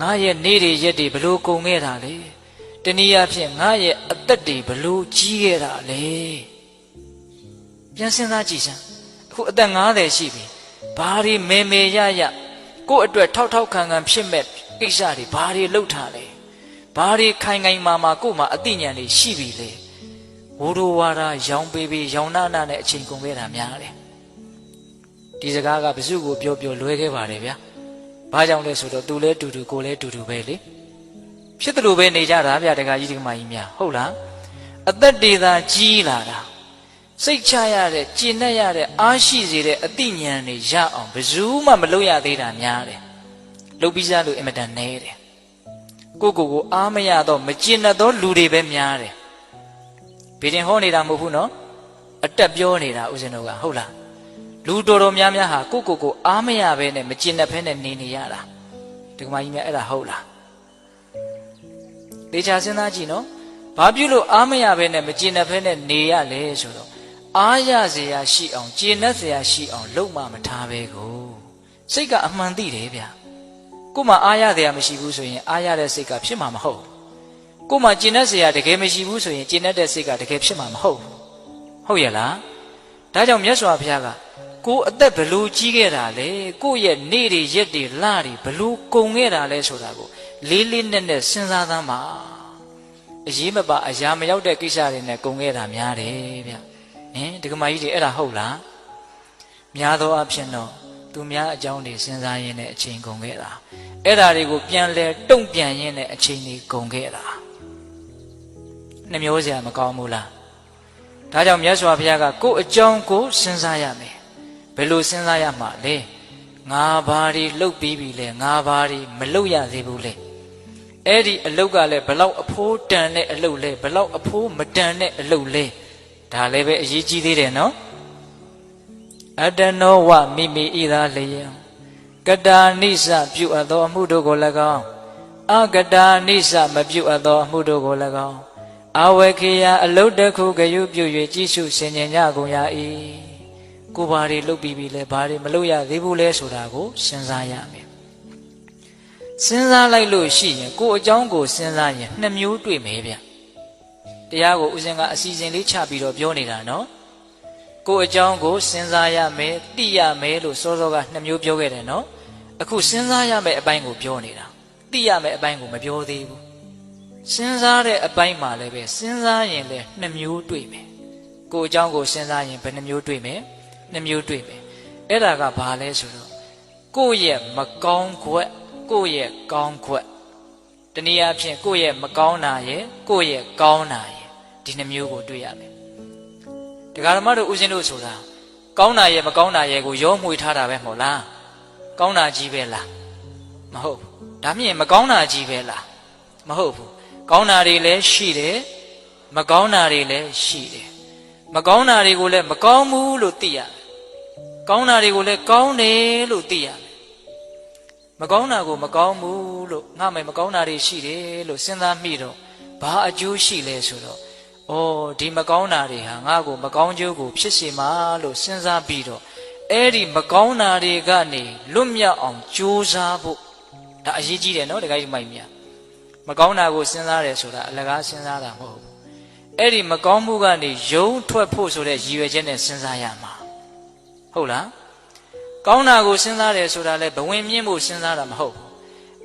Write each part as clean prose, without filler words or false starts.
ငါရဲ့နေ့တွေရက်တွေဘလို့ကုန်ခဲ့တာလေတနည်းအားဖြင့်ငါရဲ့အသက်တွေဘလို့ကြီးခဲ့တာလေပြန်စဉ်းစားကြည့်စမ်းအခုအသက်90ရှိပြီဘာတွေမေမေရရကိုယ့်အတွက်ထောက်ထောက်ခံခံဖြစ်မဲ့ကိစ္စတွေဘာတွေလှုပ်ထားလဲဘာတွေခိုင်ခိုင်မာမာကို့မှာအသိဉာဏ်တွေရှိပြီလေဝိုးတော်ဝါဒရောင်ပေးပေးရောင်နာနာနဲ့အချိန်ကုန်ခဲ့တာများတယ်ဒီစကားကဘယ်သူကိုပြောပြောလွဲခဲ့ပါတယ်ဗျာဘာကြောင့်လဲဆိုတော့သူလဲတူတူကိုလဲတူတူပဲလေဖြစ်တယ်လို့ပဲနေကြတာဗျာတခါကြီးဒီကမကြီးများဟုတ်လားအသက်တွေသာကြီးလာတာစိတ်ချရတဲ့ကျင့်တတ်ရတဲ့အားရှိစေတဲ့အသိဉာဏ်တွေရအောင်ဘယ်သူမှမလုပ်ရသေးတာများတယ်လုပ်ပြီးစားလို့အင်မတန်နဲတယ်ကိုအားမရတော့မကျင့်တတ်သောလူတွေပဲများတယ်ဘယ်တင်ဟောနေတာမဟုတ်ဘူးနော်အတက်ပြောနေတာဦးဇင်းတို့ကဟုတ်လားလူတော်တော်များများဟာကိုအားမရဘဲနဲ့မကျင့်တတ်ဘဲနဲ့နေရတာဒီကမကြီးများအဲ့ဒါဟုတ်လားဒေချာစဉ်းစားကြည့်နော်ဘာဖြစ်လို့အားမရဘဲနဲ့မကျင့်တတ်ဘဲနဲ့နေရလဲဆိုတော့အားရเสียရှိအောင်ကျင့်တတ်เสียရှိအောင်လုပ်မှမထားပဲကိုစိတ်ကအမှန်သိတယ်ဗျကိုမှအားရเสียမရှိဘူးဆိုရင်အားရတဲ့စိတ်ကဖြစ်မှာမဟုတ်ကိုမှကျင့်တတ်เสียတကယ်မရှိဘူးဆိုရင်ကျင့်တတ်တဲ့စိတ်ကတကယ်ဖြစ်မှာမဟုတ်ဟုတ်ရဲ့လားဒါကြောင့်မြတ်စွာဘုရားကကိုအသက်ဘလို့ကြီးခဲ့တာလဲကိုရဲ့နေ့တွေရက်တွေလတွေဘလို့ကုန်ခဲ့တာလဲဆိုတာကိုလေးလေးနက်နက်စဉ်းစားသမ်းပါအရေးမပါအရာမရောက်တဲ့ကိစ္စတွေနဲ့ကုန်ခဲ့တာများတယ်ဗျဒီကမကြီးတွေအဲ့ဒါဟုတ်လားများသောအားဖြင့်တော့သူများအကြောင်းတွေစဉ်းစားရင်းနဲ့အချိန်ကုန်ခဲ့တာအဲ့ဒါတွေကိုပြန်လဲတုံ့ပြန်ရင်းနဲ့အချိန်တွေကုန်ခဲ့တာနှမျိုးစရာမကောင်းဘူးလားဒါကြောင့်မြတ်စွာဘုရားကကိုယ်အကြောင်းကိုစဉ်းစားရမယ်ဘယ်လိုစဉ်းစားရမှာလဲငါဘာတွေလှုပ်ပြီးပြီလဲငါဘာတွေမလှုပ်ရသေးဘူးလဲအဲ့ဒီအလှုပ်ကလည်းဘလောက်အဖိုးတန်တဲ့အလှုပ်လဲဘလောက်အဖိုးမတန်တဲ့အလှုပ်လဲဒါလည်းပဲအရေးကြီးသေးတယ်နော်အတ္တနောဝမိမိဣသာလျံကတာနိစ္စပြုအပ်သောအမှုတို့ကို၎င်းအကတာနိစ္စမပြုအပ်သောအမှုတို့ကို၎င်းအဝေခေယအလုတ်တစ်ခုကယူပြု၍ကြည့်ရှုဆင်ခြင်ကြကုန်ရ၏ကိုဘာတွေလုပ်ပြီးပြီလဲဘာတွေမလုပ်ရသေးဘူးလဲဆိုတာကိုစဉ်းစားရမယ်စဉ်းစားလိုက်လို့ရှိရင်ကိုအကြောင်းကိုစဉ်းစားရင်နှစ်မျိုးတွေ့မယ်ဗျတရားကိုဦးဇင်းကအစီအစဉ်လေးချပြီးတော့ပြောနေတာနော်ကိုအကြောင်းကိုစဉ်းစားရမယ်သိရမယ်လို့စောစောကနှစ်မျိုးပြောခဲ့တယ်နော်အခုစဉ်းစားရမယ်အပိုင်းကိုပြောနေတာသိရမယ်အပိုင်းကိုမပြောသေးဘူးစဉ်းစားတဲ့အပိုင်းမှာလည်းပဲစဉ်းစားရင်လည်းနှစ်မျိုးတွေ့မယ်ကိုအကြောင်းကိုစဉ်းစားရင်ဘယ်နှမျိုးတွေ့မယ်နှစ်မျိုးတွေ့မယ်အဲ့ဒါကဘာလဲဆိုတော့ကိုယ့်ရဲ့မကောင်းခွက်ကိုယ့်ရဲ့ကောင်းခွက်တနည်းအားဖြင့်ကိုယ့်ရဲ့မကောင်းတာရဲ့ကိုယ့်ရဲ့ကောင်းတာရဲ့ဒီနှစ်မျိုးကိုတွေ့ရမယ်တရားဓမ္မတို့ဦးဇင်းတို့ဆိုတာကောင်းတာရဲ့မကောင်းတာရဲ့ကိုရောမှွေထားတာပဲမဟုတ်လားကောင်းတာကြီးပဲလားမဟုတ်ဘူးဒါမြင်မကောင်းတာကြီးပဲလားမဟုတ်ဘူးကောင်းတာတွေလည်းရှိတယ်မကောင်းတာတွေလည်းရှိတယ်မကောင်းတာတွေကိုလည်းမကောင်းဘူးလို့သိရတယ်ကောင်းတာတွေကိုလည်းကောင်းတယ်လို့သိရတယ်မကောင်းတာကိုမကောင်းဘူးလို့ငါမယ်မကောင်းတာတွေရှိတယ်လို့စဉ်းစားမိတော့ဘာအကျိုးရှိလဲဆိုတော့ဒီမကောင်းတာတွေဟာငါ့ကိုမကောင်းကျိုးကိုဖြစ်စေမှာလို့စဉ်းစားပြီးတော့အဲ့ဒီမကောင်းတာတွေကနေလွတ်မြောက်အောင်ကြိုးစားဖို့ဒါအရေးကြီးတယ်နော်တခါကြီးမိုက်မြမကောင်းတာကိုစဉ်းစားတယ်ဆိုတာအလကားစဉ်းစားတာမဟုတ်ဘူးအဲ့ဒီမကောင်းမှုကနေယုံထွက်ဖို့ဆိုတဲ့ရည်ရွယ်ချက်နဲ့စဉ်းစားရမှာဟုတ်လားကောင်းတာကိုစဉ်းစားတယ်ဆိုတာလဲဘဝင်မြင့်ဖို့စဉ်းစားတာမဟုတ်ဘူး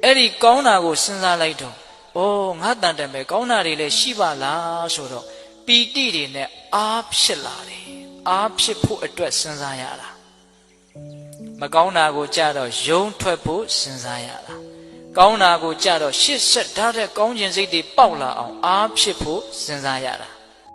အဲ့ဒီကောင်းတာကိုစဉ်းစားလိုက်တော့ငါတန်တယ်ပဲကောင်းတာတွေလည်းရှိပါလားဆိုတော့ပီတိတွေနဲ့အားဖြစ်လာတယ်အားဖြစ်ဖို့အတွက်စဉ်းစားရတာမကောင်းတာကိုကြတော့ယုံထွက်ဖို့စဉ်းစားရတာကောင်းတာကိုကြတော့ရှစ်ဆက်ထားတဲ့ကောင်းခြင်းစိတ်တွေပေါက်လာအောင်အားဖြစ်ဖို့စဉ်းစားရတာ